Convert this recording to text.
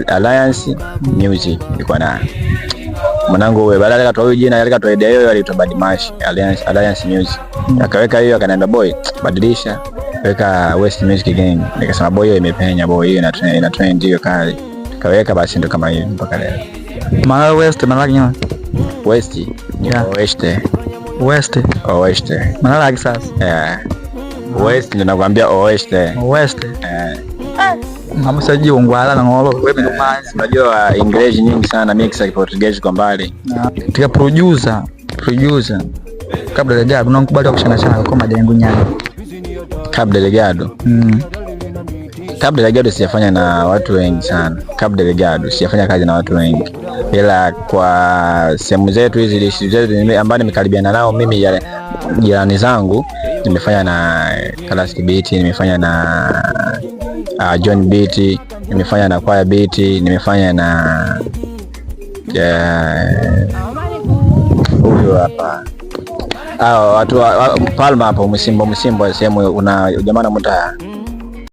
Alliance Music ilikuwa na mwanangu wewe, baada akatoa hiyo jina, akatoa idea hiyo, alitoa Badmash Alliance Music. Akaweka hiyo, akaniambia boy, badilisha, weka West Music Gang. Nikasema boy, hiyo imepenya boy, hiyo ina trend hiyo kali. Kaweka basi, ndo kama hiyo mpaka leo. Maana West maana gani? West ni West. Maana la kisasa. West ndio nakwambia West. Msaji ungwala na ngolo wewe ndo manzi. Unajua English nyingi sana, mix ya Portuguese kwa mbali. Tika producer Cabo Delgado unakubali kushana sana kwa majengo nyanya. Cabo Delgado. Cabo Delgado sijafanya na watu wengi sana. Cabo Delgado sijafanya kazi na watu wengi. Ila kwa sehemu zetu hizi lishi zetu ambazo nimekaribiana nao mimi, jirani zangu, nimefanya na Classic Beat, nimefanya na John Beat, nimefanya na Choir Beat, nimefanya na huyo hapa watu Palma hapo Msimbo sehemu una jamaa na mtaa